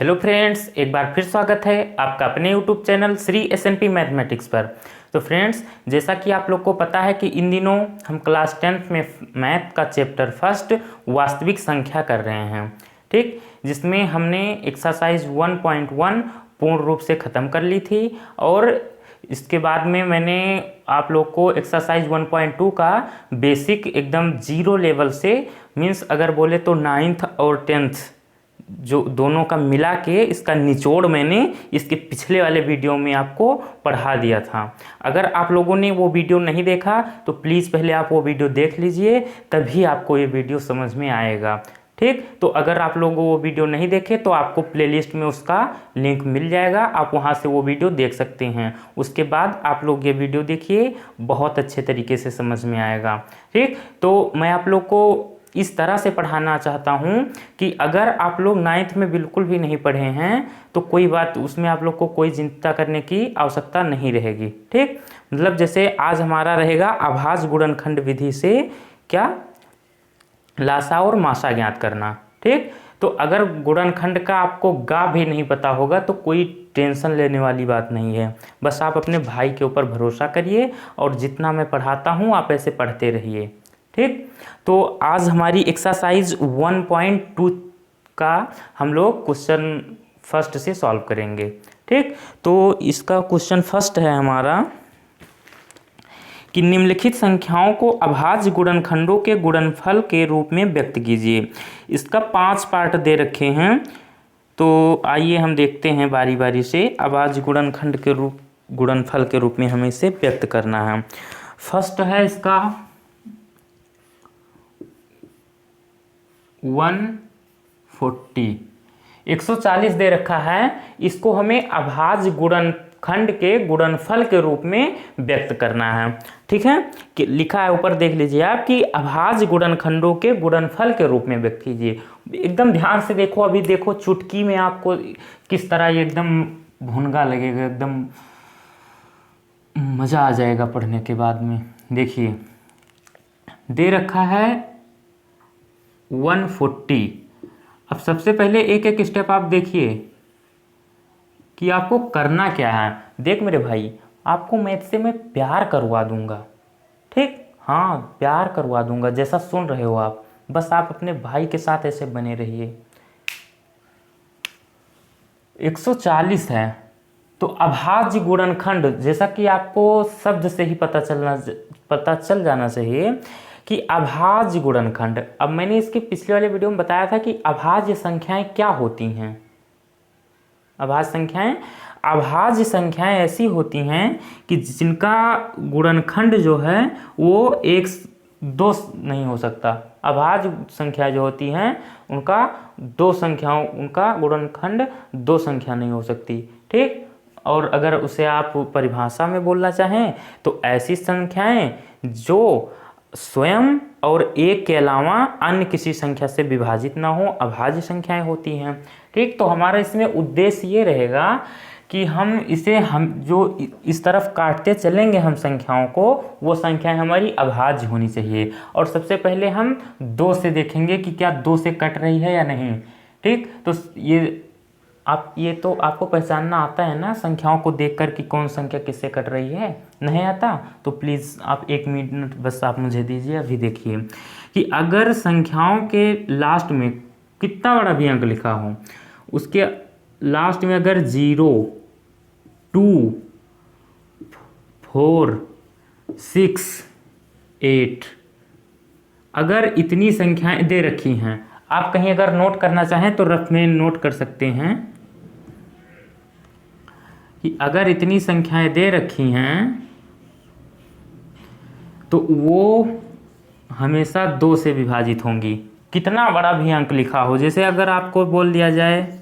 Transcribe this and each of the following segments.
Hello friends, एक बार फिर स्वागत है आपका अपने YouTube channel Shri S&P mathematics पर। तो फ्रेंड्स, जैसा कि आप लोग को पता है कि इन दिनों हम क्लास 10th में मैथ का चैप्टर फर्स्ट वास्तविक संख्या कर रहे हैं, ठीक, जिसमें हमने एक्सरसाइज 1.1 पूर्ण रूप से ख़त्म कर ली थी। और इसके बाद में मैंने आप लोग को एक्सरसाइज 1.2 का बेसिक एकदम जीरो लेवल से मीन्स अगर बोले तो 9th और 10th जो दोनों का मिला के इसका निचोड़ मैंने इसके पिछले वाले वीडियो में आपको पढ़ा दिया था। अगर आप लोगों ने वो वीडियो नहीं देखा तो प्लीज़ पहले आप वो वीडियो देख लीजिए, तभी आपको ये वीडियो समझ में आएगा, ठीक। तो अगर आप लोग वो वीडियो नहीं देखे तो आपको प्लेलिस्ट में उसका लिंक मिल जाएगा, आप वहाँ से वो वीडियो देख सकते हैं। उसके बाद आप लोग ये वीडियो देखिए, बहुत अच्छे तरीके से समझ में आएगा, ठीक। तो मैं आप लोग को इस तरह से पढ़ाना चाहता हूँ कि अगर आप लोग 9th में बिल्कुल भी नहीं पढ़े हैं तो कोई बात, उसमें आप लोग को कोई चिंता करने की आवश्यकता नहीं रहेगी, ठीक। मतलब जैसे आज हमारा रहेगा अभाज्य गुणनखंड विधि से क्या लासा और मासा ज्ञात करना, ठीक। तो अगर गुणनखंड का आपको गा भी नहीं पता होगा तो कोई टेंशन लेने वाली बात नहीं है, बस आप अपने भाई के ऊपर भरोसा करिए और जितना मैं पढ़ाता हूँ आप ऐसे पढ़ते रहिए, ठीक। तो आज हमारी एक्सरसाइज 1.2 का हम लोग क्वेश्चन फर्स्ट से सॉल्व करेंगे, ठीक। तो इसका क्वेश्चन फर्स्ट है हमारा कि निम्नलिखित संख्याओं को अभाज्य गुणनखंडों के गुणनफल के रूप में व्यक्त कीजिए। इसका 5 पार्ट दे रखे हैं, तो आइए हम देखते हैं बारी बारी से। अभाज्य गुणनफल के रूप में हमें इसे व्यक्त करना है। फर्स्ट है इसका 140 दे रखा है, इसको हमें अभाज्य गुणनखंड के गुणनफल के रूप में व्यक्त करना है, ठीक है। कि लिखा है ऊपर देख लीजिए आप कि अभाज्य गुणनखंडों के गुणनफल के रूप में व्यक्त कीजिए। एकदम ध्यान से देखो, अभी देखो चुटकी में आपको किस तरह ये एकदम भुनगा लगेगा, एकदम मज़ा आ जाएगा पढ़ने के बाद में। देखिए दे रखा है 140। अब सबसे पहले एक एक स्टेप आप देखिए कि आपको करना क्या है। देख मेरे भाई, आपको मैथ से मैं प्यार करवा दूंगा, ठीक, हाँ प्यार करवा दूंगा, जैसा सुन रहे हो आप, बस आप अपने भाई के साथ ऐसे बने रहिए। 140 है तो अभाज्य गुणनखंड, जैसा कि आपको शब्द से ही पता चल जाना चाहिए कि अभाज्य गुणनखंड। अब मैंने इसके पिछले वाले वीडियो में बताया था कि अभाज्य संख्याएं क्या होती हैं। अभाज्य संख्याएं ऐसी होती हैं कि जिनका गुणनखंड जो है वो 1-2 नहीं हो सकता। अभाज्य संख्या जो होती हैं उनका उनका गुणनखंड 2 संख्या नहीं हो सकती, ठीक। और अगर उसे आप परिभाषा में बोलना चाहें तो ऐसी संख्याएं जो स्वयं और एक के अलावा अन्य किसी संख्या से विभाजित ना हो, अभाज्य संख्याएं होती हैं, ठीक। तो हमारा इसमें उद्देश्य ये रहेगा कि हम जो इस तरफ काटते चलेंगे हम संख्याओं को, वो संख्याएं हमारी अभाज्य होनी चाहिए। और सबसे पहले हम 2 से देखेंगे कि क्या 2 से कट रही है या नहीं, ठीक। तो ये तो आपको पहचानना आता है ना संख्याओं को देखकर कि कौन संख्या किससे कट रही है। नहीं आता तो प्लीज़ आप 1 मिनट बस आप मुझे दीजिए। अभी देखिए कि अगर संख्याओं के लास्ट में कितना बड़ा भी अंक लिखा हो, उसके लास्ट में अगर 0, 2, 4, 6, 8 अगर इतनी संख्याएं दे रखी हैं, आप कहीं अगर नोट करना चाहें तो रफ में नोट कर सकते हैं कि अगर इतनी संख्याएं दे रखी हैं तो वो हमेशा 2 से विभाजित होंगी, कितना बड़ा भी अंक लिखा हो। जैसे अगर आपको बोल दिया जाए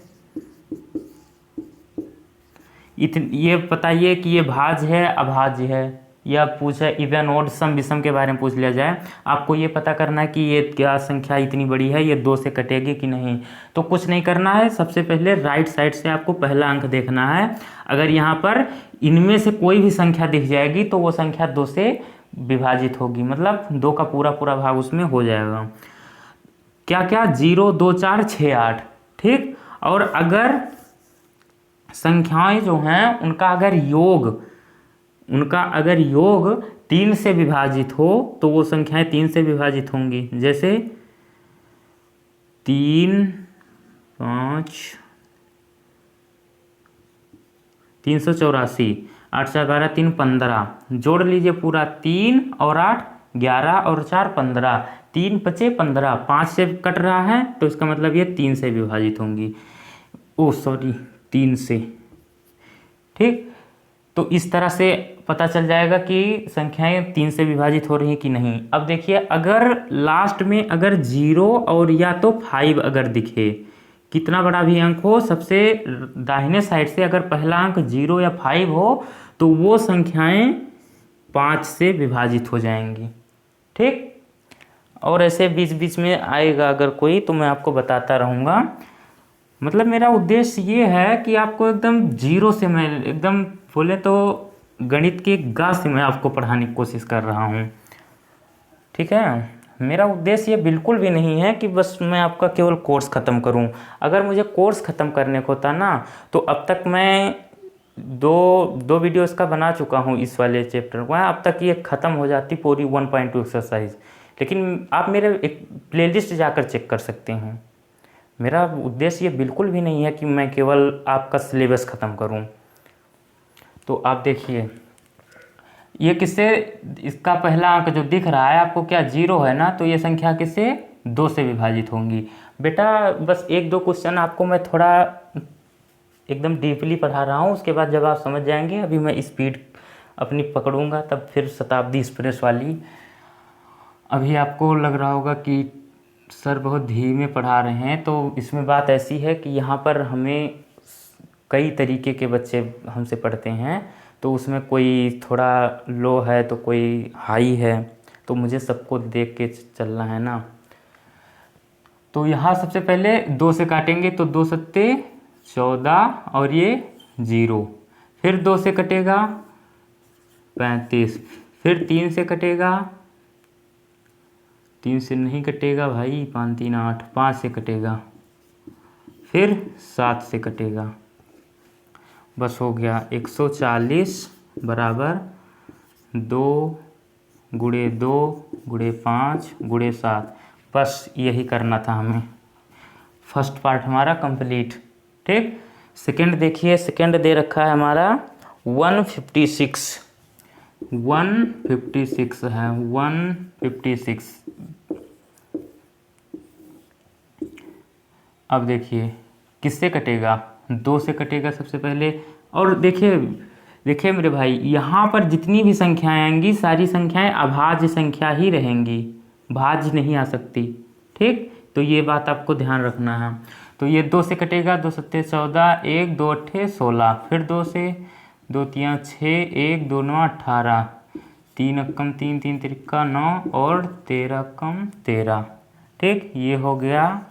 ये बताइए कि ये भाज्य है अभाज्य है, या पूछे इवन ओड सम विषम के बारे में पूछ लिया जाए, आपको ये पता करना है कि ये क्या संख्या इतनी बड़ी है, ये 2 से कटेगी कि नहीं। तो कुछ नहीं करना है, सबसे पहले राइट साइड से आपको पहला अंक देखना है। अगर यहाँ पर इनमें से कोई भी संख्या दिख जाएगी तो वो संख्या 2 से विभाजित होगी, मतलब 2 का पूरा भाग उसमें हो जाएगा। क्या क्या 0, 2, 4, 6, 8, ठीक। और अगर संख्याएं जो हैं उनका अगर योग 3 से विभाजित हो तो वो संख्याएं 3 से विभाजित होंगी। जैसे 3, 5, 384, 8 4 12, 3 15, जोड़ लीजिए पूरा। 3 और 8 11 और 4 15, 3 5 15, 5 से कट रहा है तो इसका मतलब ये 3 से विभाजित होंगी। ओ सॉरी 3 से। ठीक, तो इस तरह से पता चल जाएगा कि संख्याएं 3 से विभाजित हो रही हैं कि नहीं। अब देखिए, अगर लास्ट में अगर 0 और या तो 5 अगर दिखे, कितना बड़ा भी अंक हो, सबसे दाहिने साइड से अगर पहला अंक 0 या 5 हो तो वो संख्याएं 5 से विभाजित हो जाएंगी। ठीक, और ऐसे बीच बीच में आएगा अगर कोई तो मैं आपको बताता रहूँगा। मतलब मेरा उद्देश्य ये है कि आपको एकदम जीरो से, मैं एकदम बोले तो गणित के गा से मैं आपको पढ़ाने की कोशिश कर रहा हूँ। ठीक है, मेरा उद्देश्य ये बिल्कुल भी नहीं है कि बस मैं आपका केवल कोर्स ख़त्म करूँ। अगर मुझे कोर्स ख़त्म करने को होता ना तो अब तक मैं दो वीडियोस का बना चुका हूँ इस वाले चैप्टर को। अब तक ये ख़त्म हो जाती पूरी 1.2 एक्सरसाइज। लेकिन आप मेरे एक प्लेलिस्ट जाकर चेक कर सकते हैं। मेरा उद्देश्य ये बिल्कुल भी नहीं है कि मैं केवल आपका सिलेबस ख़त्म करूं। तो आप देखिए, ये किससे, इसका पहला अंक जो दिख रहा है आपको क्या 0 है ना, तो ये संख्या किससे 2 से विभाजित होंगी। बेटा बस 1-2 क्वेश्चन आपको मैं थोड़ा एकदम डीपली पढ़ा रहा हूँ, उसके बाद जब आप समझ जाएंगे, अभी मैं स्पीड अपनी पकड़ूंगा तब फिर शताब्दी एक्सप्रेस वाली। अभी आपको लग रहा होगा कि सर बहुत धीमे पढ़ा रहे हैं, तो इसमें बात ऐसी है कि यहाँ पर हमें कई तरीके के बच्चे हमसे पढ़ते हैं, तो उसमें कोई थोड़ा लो है तो कोई हाई है, तो मुझे सबको देख के चलना है ना। तो यहाँ सबसे पहले 2 से काटेंगे तो 2 सत्ते 14 और ये 0, फिर 2 से कटेगा 35, फिर 3 से कटेगा, 3 से नहीं कटेगा भाई, 5 3 8, 5 से कटेगा, फिर 7 से कटेगा। बस हो गया 140 बराबर 2 गुणे 2 गुणे 5 गुणे 7। बस यही करना था हमें। फर्स्ट पार्ट हमारा कंप्लीट। ठीक, सेकंड देखिए, सेकंड दे रखा है हमारा 156 है, 156। अब देखिए किससे कटेगा, 2 से कटेगा सबसे पहले। और देखिए मेरे भाई, यहाँ पर जितनी भी संख्याएं आएंगी सारी संख्याएं अभाज्य संख्या ही रहेंगी, भाज्य नहीं आ सकती। ठीक, तो ये बात आपको ध्यान रखना है। तो ये 2 से कटेगा, 2 सत्ते 14, 1 2 अट्ठे 16, फिर 2 से 2 तियाँ 6, 1 2 9 18, 3 कम 3 3 तिरका 9 और 13 कम 13। ठीक, ये हो गया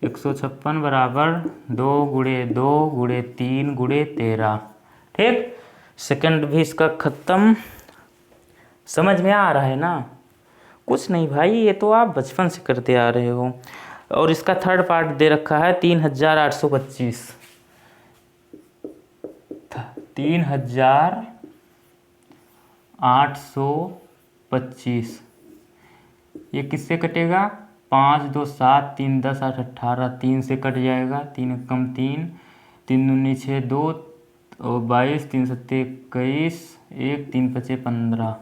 156 बराबर 2 गुणे 2 गुणे 3 गुणे 13। ठीक, सेकंड भी इसका ख़त्म। समझ में आ रहा है ना? कुछ नहीं भाई, ये तो आप बचपन से करते आ रहे हो। और इसका थर्ड पार्ट दे रखा है 3825। 3825 ये किससे कटेगा? 5 2 7 3 10 8 18, 3 से कट जाएगा, 3 कम 3, 3 दूनी 6 2 और 22, 3 सत्ते 21, 1 3 पचे 15।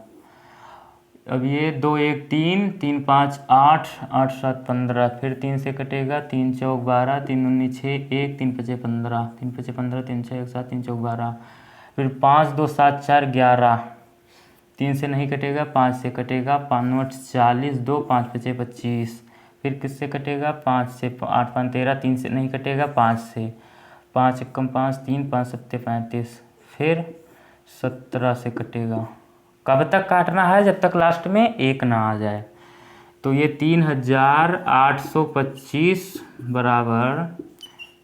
अब ये 2 1 3 3 5 8 8 7 15, फिर 3 से कटेगा, 3 चौक 12, 3 दूनी 6 1 3 पचे 15, 3 पचे 15, 3 6 1 7, 3 चौक 12, फिर 5 2 7 4 11, 3 से नहीं कटेगा, 5 से कटेगा, 5 9 40, 2 5 पचे 25, फिर किससे कटेगा? 5 से 8 5 13, 3 से नहीं कटेगा, 5 से, 5 कम 5 3, 5 सत्ते 35, फिर 17 से कटेगा। कब तक काटना है? जब तक लास्ट में 1 ना आ जाए। तो ये 3825 बराबर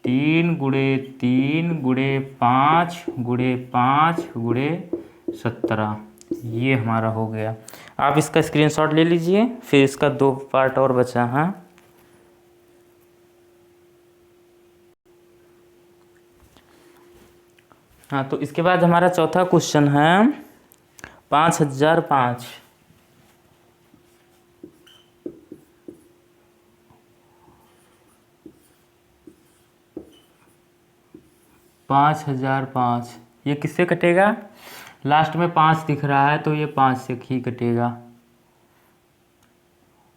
3 गुणे 3 गुणे 5 गुणे 5 गुणे 17, ये हमारा हो गया। आप इसका स्क्रीनशॉट ले लीजिए, फिर इसका 2 पार्ट और बचा है। हाँ, तो इसके बाद हमारा चौथा क्वेश्चन है 5005। 5005 ये किससे कटेगा? लास्ट में 5 दिख रहा है तो ये 5 से ही कटेगा।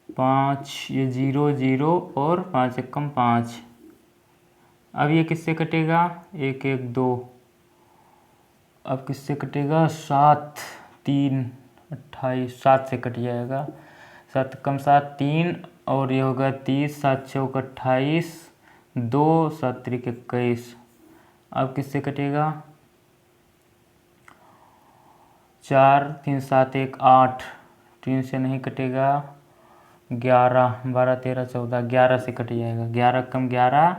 5 ये 0 0 और 5 एकम 5। अब ये किससे कटेगा? 1 1 2। अब किससे कटेगा? 7 3 28। 7 से कट जाएगा। 7 कम 7 3 और ये होगा 30। 7 चौक 28। 2 7 त्रिक 21। अब किससे कटेगा? 4 3 7 1 8। 3 से नहीं कटेगा। 11 12 13 14। 11 से कट जाएगा। 11 कम 11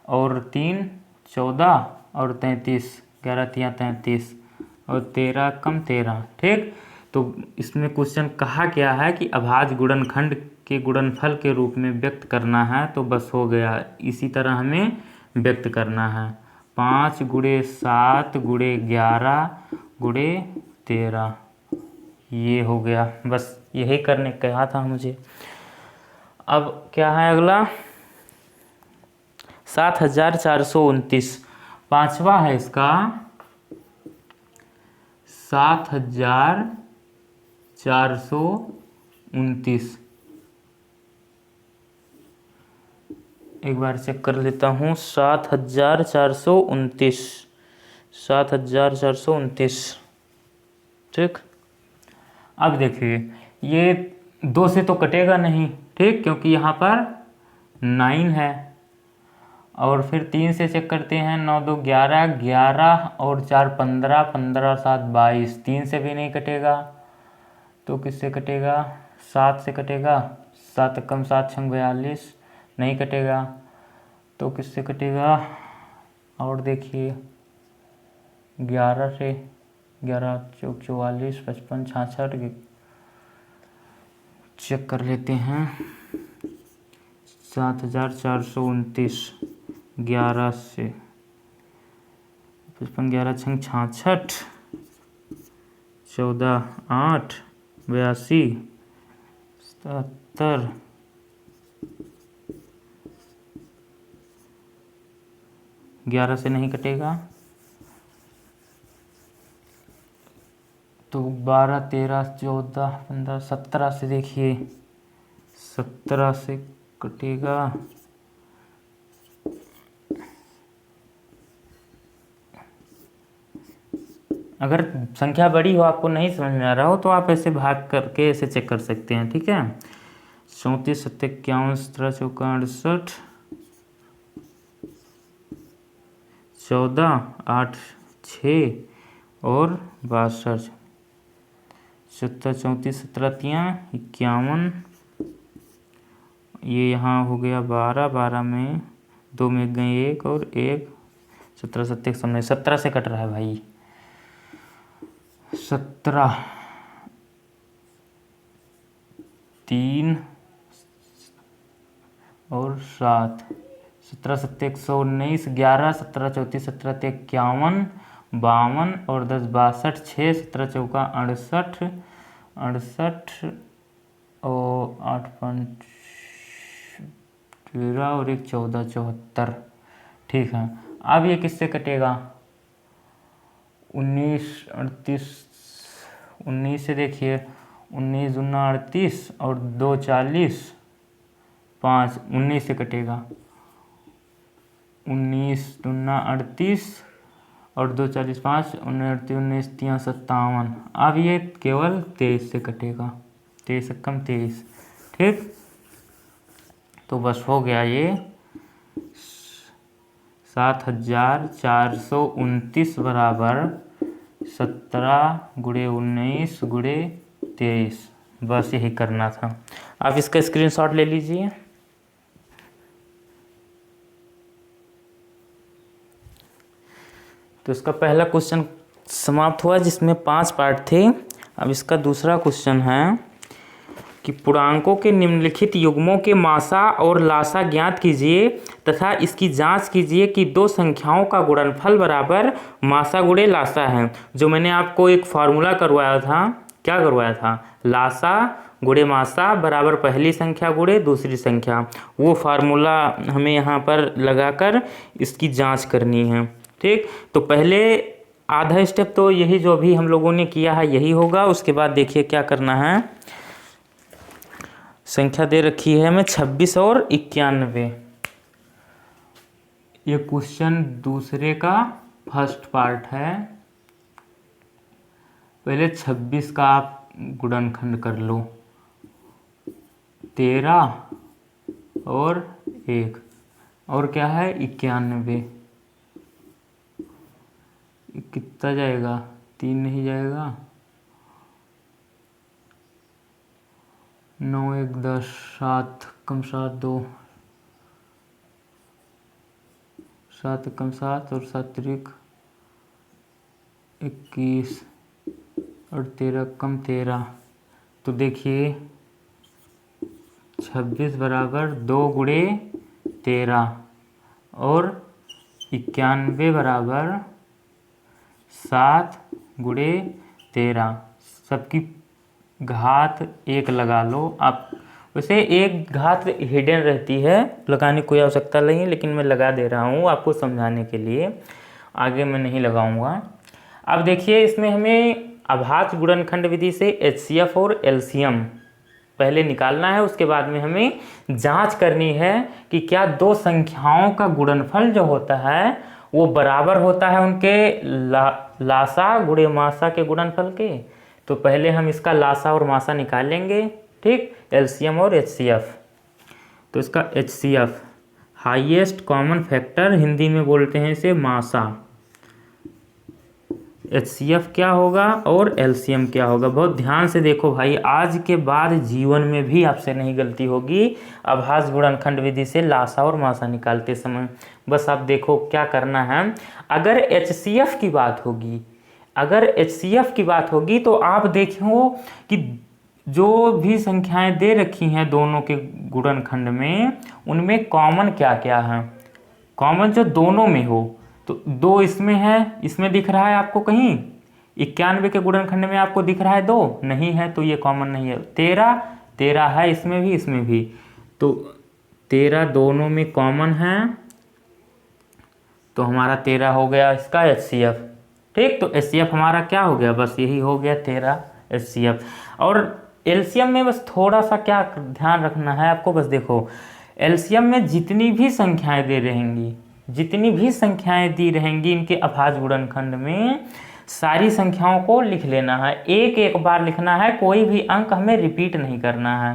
और 3 14 और 33। 11 3 33 और 13 कम 13। ठीक, तो इसमें क्वेश्चन कहा गया है कि अभाज्य गुणनखंड के गुणनफल के रूप में व्यक्त करना है, तो बस हो गया। इसी तरह हमें व्यक्त करना है। 5 × 7 × 11 × 13 ये हो गया। बस यही करने कहा था मुझे। अब क्या है अगला? 7429। पांचवा है इसका 7429। एक बार चेक कर लेता हूँ। 7429। 7429। ठीक, अब देखिए ये 2 से तो कटेगा नहीं, ठीक, क्योंकि यहाँ पर 9 है। और फिर 3 से चेक करते हैं। 9 2 11 11 और 4 15 15 7 22। 3 से भी नहीं कटेगा तो किससे कटेगा? 7 से कटेगा। 7 कम 7 छंग 42। नहीं कटेगा तो किससे कटेगा? और देखिए 11 से। 11 चौक 44 55 66। चेक कर लेते हैं। 7429 11 से 55 11 छंग 66 14 8 82 77। ग्यारह से नहीं कटेगा तो 12 13 14 15 17 से देखिए। 17 से कटेगा। अगर संख्या बड़ी हो, आपको नहीं समझ में आ रहा हो, तो आप ऐसे भाग करके ऐसे चेक कर सकते हैं। ठीक है। 34 7 51 17 चौका 68 14 8 6 और 62 70 34 17 51। ये यहाँ हो गया 12 12 में 2 में गए 1 और 1 17 7 एक सामने 17 से कट रहा है भाई। 17 3 और 7 17 7 119 11 17 34 17 51 52 और 10 62 6 17 चौका 68 68 और 8 5 13 और 1 14 74। ठीक है। अब ये किससे कटेगा? 19 38 19 से देखिए। 19 दूना 38 और 2 40 5 19 से कटेगा। 19 दूना 38 और 2 40 5 19 19 3 57। अब ये केवल 23 से कटेगा। 23 कम 23। ठीक, तो बस हो गया ये 7429 बराबर 17 × 19 × 23। बस यही करना था। आप इसका स्क्रीनशॉट ले लीजिए। तो इसका पहला क्वेश्चन समाप्त हुआ जिसमें 5 पार्ट थे। अब इसका दूसरा क्वेश्चन है कि पूर्णांकों के निम्नलिखित युग्मों के मासा और लासा ज्ञात कीजिए तथा इसकी जांच कीजिए कि दो संख्याओं का गुणनफल बराबर मासा गुणे लासा है। जो मैंने आपको एक फार्मूला करवाया था, क्या करवाया था, लासा गुणे मासा बराबर पहली संख्या गुणे दूसरी संख्या, वो फार्मूला हमें यहाँ पर लगाकर इसकी जांच करनी है। ठीक, तो पहले आधा स्टेप तो यही जो अभी हम लोगों ने किया है यही होगा। उसके बाद देखिए क्या करना है। संख्या दे रखी है हमें 26 और 91। ये क्वेश्चन दूसरे का फर्स्ट पार्ट है। पहले 26 का आप गुणनखंड कर लो, 13 और 1, और क्या है 91। कितना जाएगा, 3 नहीं जाएगा, 9 1 10, 7 कम 7 2, 7 कम 7 और 7 3 21 और 13 कम 13। तो देखिए 26 बराबर 2 गुणे 13 और 91 बराबर 7 गुणे 13। सबकी घात 1 लगा लो आप। वैसे एक घात हिडन रहती है, लगाने की कोई आवश्यकता नहीं है, लेकिन मैं लगा दे रहा हूँ आपको समझाने के लिए, आगे मैं नहीं लगाऊंगा। अब देखिए इसमें हमें अभाज्य गुणनखंड विधि से एचसीएफ और एलसीएम पहले निकालना है। उसके बाद में हमें जांच करनी है कि क्या दो संख्याओं का गुणनफल जो होता है वो बराबर होता है उनके लासा गुणे मासा के गुणनफल के। तो पहले हम इसका लासा और मासा निकाल लेंगे। ठीक, एलसीएम और एचसीएफ। तो इसका HCF highest common factor, Hindi में बोलते हैं इसे मासा। एचसीएफ क्या होगा और एलसीएम क्या होगा, बहुत ध्यान से देखो भाई। आज के बाद जीवन में भी आपसे नहीं गलती होगी अभाज्य गुणनखंड विधि से लासा और मासा निकालते समय। बस आप देखो क्या करना है। अगर एचसीएफ की बात होगी, अगर एचसीएफ की बात होगी तो आप देखो कि जो भी संख्याएं दे रखी हैं दोनों के गुणनखंड में, उनमें कॉमन क्या क्या है। कॉमन जो दोनों में हो, तो 2 इसमें है, इसमें दिख रहा है आपको कहीं, 91 के गुणनखंड में आपको दिख रहा है 2 नहीं है, तो ये कॉमन नहीं है। 13 है इसमें भी, इसमें भी, तो 13 दोनों में कॉमन है, तो हमारा 13 हो गया इसका एचसीएफ। ठीक, तो एचसीएफ हमारा क्या हो गया, बस यही हो गया 13 एचसीएफ। और एलसीएम में बस थोड़ा सा क्या ध्यान रखना है आपको, बस देखो एलसीएम में जितनी भी संख्याएं दे रहेंगी, जितनी भी संख्याएं दी रहेंगी इनके अभाज्य गुणनखंड में, सारी संख्याओं को लिख लेना है। एक एक बार लिखना है, कोई भी अंक हमें रिपीट नहीं करना है।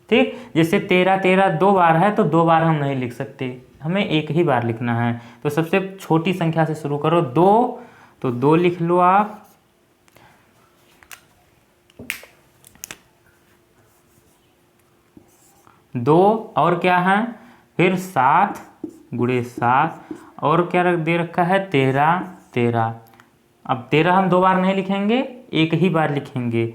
ठीक, जैसे 13 2 बार है तो 2 बार हम नहीं लिख सकते, हमें एक ही बार लिखना है। तो सबसे छोटी संख्या से शुरू करो, 2, तो 2 लिख लो आप। 2 और क्या है, फिर 7 गुणे 7, और क्या दे रखा है 13। अब 13 हम 2 बार नहीं लिखेंगे, एक ही बार लिखेंगे।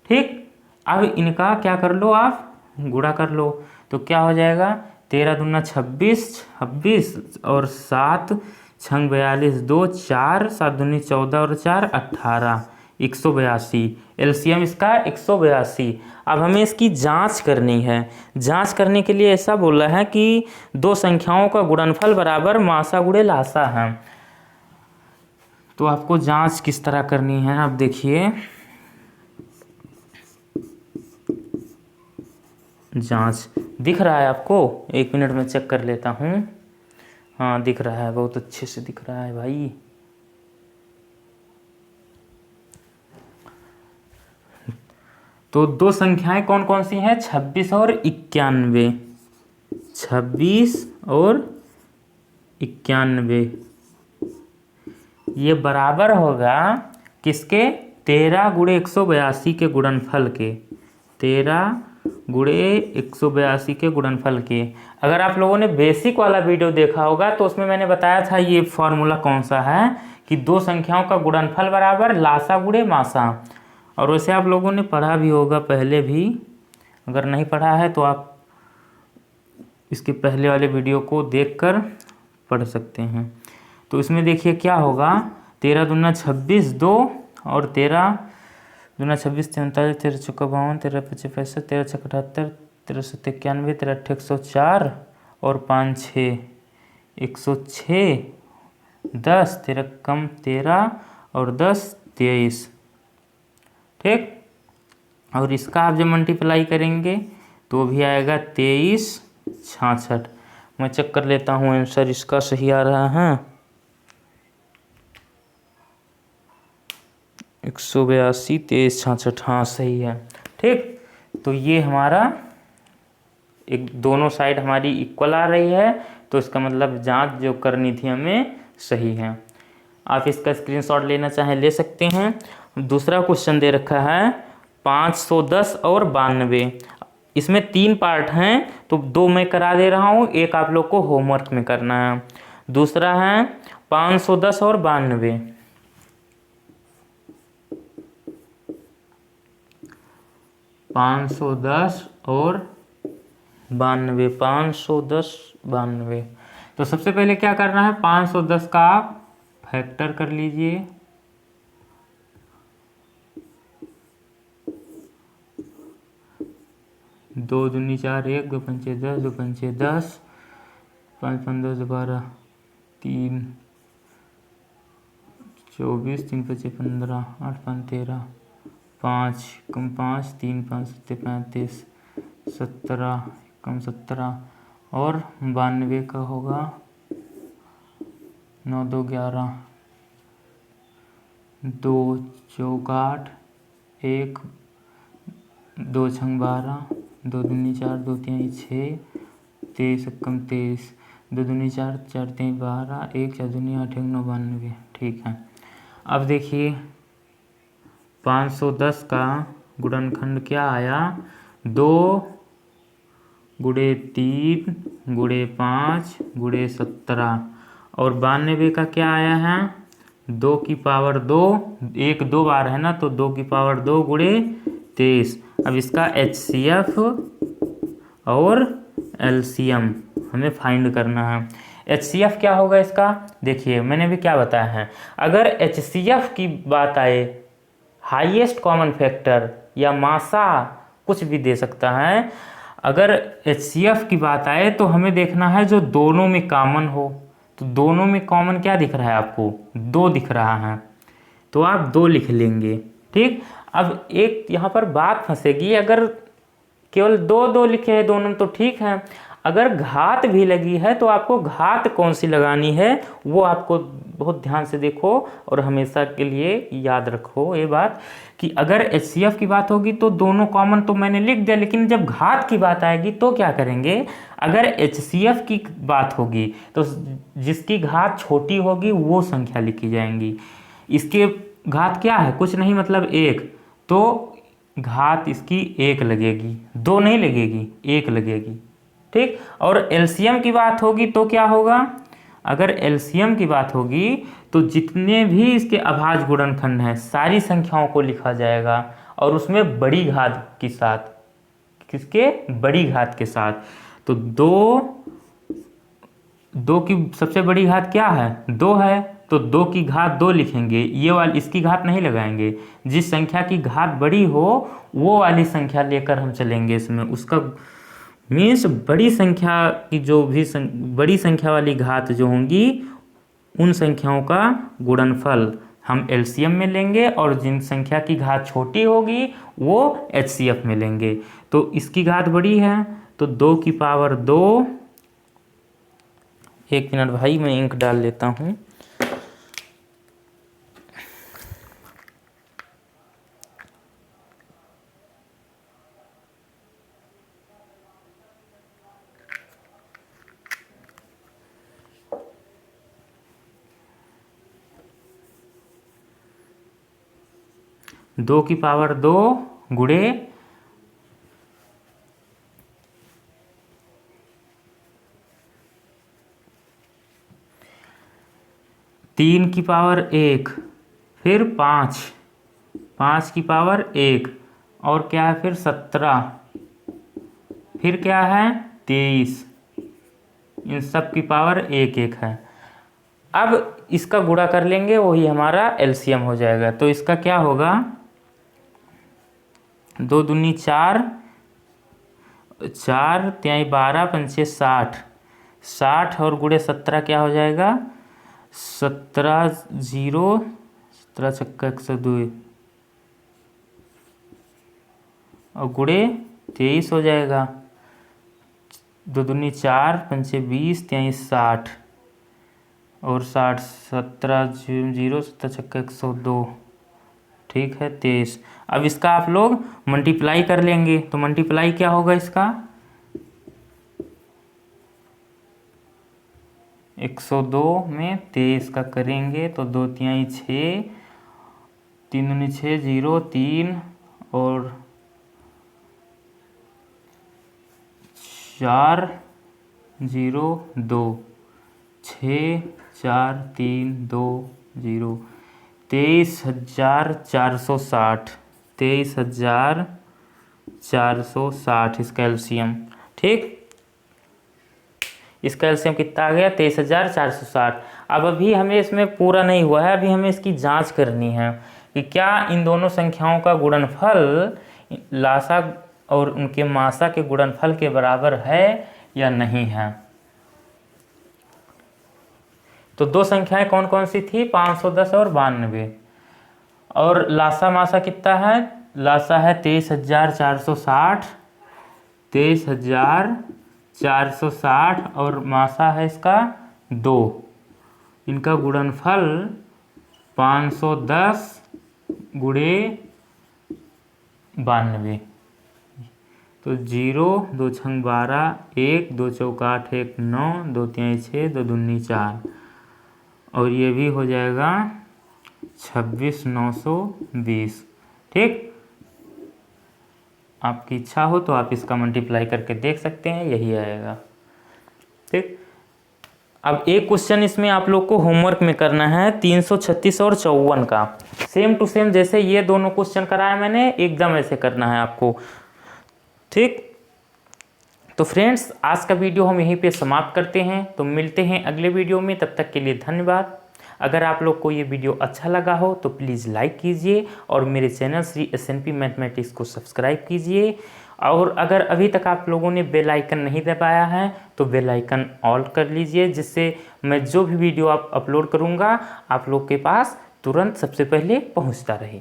ठीक, अब इनका क्या कर लो आप, गुणा कर लो, तो क्या हो जाएगा 13 दूना 26 और 7 छंग 42, 2 4, 7 दूनी 14 और 4 18, 182। एलसीएम इसका 182। अब हमें इसकी जांच करनी है। जांच करने के लिए ऐसा बोला है कि दो संख्याओं का गुणनफल बराबर मासा गुणे लासा है। तो आपको जांच किस तरह करनी है, आप देखिए। जांच दिख रहा है आपको, 1 मिनट में चेक कर लेता हूँ। हाँ दिख रहा है, बहुत अच्छे से दिख रहा है भाई। तो दो संख्याएं कौन कौन सी हैं, 26 और 91। 26 और 91 ये बराबर होगा किसके, 13 गुणे 182 के गुणनफल के। 13 गुणे 182 के गुणनफल के। अगर आप लोगों ने बेसिक वाला वीडियो देखा होगा तो उसमें मैंने बताया था ये फॉर्मूला कौन सा है कि दो संख्याओं का गुणनफल बराबर लासा गुणे मासा। और वैसे आप लोगों ने पढ़ा भी होगा पहले भी अगर नहीं पढ़ा है तो आप इसके पहले वाले वीडियो को देखकर पढ़ सकते हैं। तो इसमें देखिए क्या होगा, 13 दूना 26, 2 और 13 दूना 26, 43, 13 चौका 52, 13 पच्चीस 65, 13 छक्का 78, 13 सत्ते 91, 13 अट्ठे 104 और 5 6 106, 10 13 कम 13 और 10 23। ठीक, और इसका आप जब मल्टीप्लाई करेंगे तो भी आएगा 23 66। मैं चेक कर लेता हूँ आंसर इसका सही आ रहा है। 182 23 66, हाँ सही है। ठीक, तो ये हमारा एक दोनों साइड हमारी इक्वल आ रही है, तो इसका मतलब जांच जो करनी थी हमें सही है। आप इसका स्क्रीनशॉट लेना चाहें ले सकते हैं। दूसरा क्वेश्चन दे रखा है 510 और 92। इसमें 3 पार्ट हैं, तो 2 मैं करा दे रहा हूँ, एक आप लोग को होमवर्क में करना है। दूसरा है 510 और 92। 510 और 92, 510 92। तो सबसे पहले क्या करना है, 510 का आप फैक्टर कर लीजिए। 2 दूनी 4, 1 2 पंचे 10, 2 पंचे 10, 5 5 10 12, 3 24, 3 पचे 15, 8 5 13, 5 कम 5, 3 5 7 35, 17 कम 17 और 92 का होगा 9 2 11, 2 चौका 8, 1 2 छंग 12, 2 दूनी 4, 2 3 6, 23 कम 23, 2 दूनी 4, 4 3 12, 1 4 दूनी 8 1 9 92। ठीक है, अब देखिए 510 का गुणनखंड क्या आया, 2 गुणे 3 गुणे 5 गुणे 17 और 92 का क्या आया है, 2 की पावर 2, 1 2 बार है ना, तो 2 की पावर 2 गुणे 23। अब इसका HCF और LCM हमें फाइंड करना है। HCF क्या होगा इसका, देखिए मैंने भी क्या बताया है, अगर HCF की बात आए, हाईएस्ट कॉमन फैक्टर या मासा कुछ भी दे सकता है, अगर HCF की बात आए तो हमें देखना है जो दोनों में कॉमन हो। तो दोनों में कॉमन क्या दिख रहा है आपको, 2 दिख रहा है, तो आप 2 लिख लेंगे। ठीक, अब एक यहाँ पर बात फंसेगी, अगर केवल 2 2 लिखे हैं दोनों तो ठीक है, अगर घात भी लगी है तो आपको घात कौन सी लगानी है वो आपको बहुत ध्यान से देखो और हमेशा के लिए याद रखो ये बात कि अगर HCF की बात होगी तो दोनों कॉमन तो मैंने लिख दिया, लेकिन जब घात की बात आएगी तो क्या करेंगे, अगर HCF की बात होगी तो जिसकी घात छोटी होगी वो संख्या लिखी जाएंगी। इसके घात क्या है, कुछ नहीं मतलब 1, तो घात इसकी 1 लगेगी, 2 नहीं लगेगी, 1 लगेगी। ठीक, और LCM की बात होगी तो क्या होगा, अगर LCM की बात होगी तो जितने भी इसके अभाज्य गुणनखंड हैं सारी संख्याओं को लिखा जाएगा और उसमें बड़ी घात के साथ, किसके, बड़ी घात के साथ। तो 2 की सबसे बड़ी घात क्या है, 2 है, तो 2 की घात 2 लिखेंगे, ये वाली इसकी घात नहीं लगाएंगे। जिस संख्या की घात बड़ी हो वो वाली संख्या लेकर हम चलेंगे इसमें, उसका मीन्स बड़ी संख्या की जो भी बड़ी संख्या वाली घात जो होंगी उन संख्याओं का गुणनफल हम LCM में लेंगे और जिन संख्या की घात छोटी होगी वो HCF में लेंगे। तो इसकी घात बड़ी है तो 2 की पावर 2, 1 मिनट भाई मैं इंक डाल लेता हूँ। दो की पावर 2 गुणे 3 की पावर 1, फिर 5 की पावर 1 और क्या है फिर 17 फिर क्या है 23, इन सब की पावर 1 है। अब इसका गुणा कर लेंगे, वही हमारा एलसीएम हो जाएगा। तो इसका क्या होगा, 2 दूनी 4, 4 त्याई 12 पंचे 60, 60 और गुणे 17 क्या हो जाएगा 17 0, 17 छक्का 102 और गुणे 23 हो जाएगा। 2 दूनी 4 पंचे 20 त्याई 60 और 60, 17 0, 17 छक्का 102, ठीक है 23। अब इसका आप लोग मल्टीप्लाई कर लेंगे, तो मल्टीप्लाई क्या होगा इसका 102 में 23 का करेंगे तो 2 तिहाई 6, 3 दूनी 6 0 3 और 4 0 2, 6 4 3 2 0, 23,460, 23,460 इसका एलसीएम। ठीक, इसका एलसीएम कितना आ गया 23,460। अब अभी हमें इसमें पूरा नहीं हुआ है, अभी हमें इसकी जांच करनी है कि क्या इन दोनों संख्याओं का गुणनफल लासा और उनके मासा के गुणनफल के बराबर है या नहीं है। तो दो संख्याएं कौन कौन सी थी 510 और 92, और लासा मासा कितना है, लासा है 23,460, 23,460 और मासा है इसका 2, इनका गुणनफल 510 गुणे 92, तो 0 2 छंग 12 1 2 चौक 8 1 9 2 तिहाई 6 2 दूनी 4 और ये भी हो जाएगा 26,920। ठीक, आपकी इच्छा हो तो आप इसका मल्टीप्लाई करके देख सकते हैं, यही आएगा। ठीक, अब एक क्वेश्चन इसमें आप लोग को होमवर्क में करना है 336 और 54 का, सेम टू सेम जैसे ये दोनों क्वेश्चन कराया मैंने, एकदम ऐसे करना है आपको। ठीक, तो फ्रेंड्स आज का वीडियो हम यहीं पे समाप्त करते हैं, तो मिलते हैं अगले वीडियो में, तब तक के लिए धन्यवाद। अगर आप लोग को ये वीडियो अच्छा लगा हो तो प्लीज़ लाइक कीजिए और मेरे चैनल श्री SNP मैथमेटिक्स को सब्सक्राइब कीजिए, और अगर अभी तक आप लोगों ने बेल आइकन नहीं दबाया है तो बेल आइकन ऑल कर लीजिए, जिससे मैं जो भी वीडियो अपलोड करूँगा आप लोग के पास तुरंत सबसे पहले पहुँचता रहे।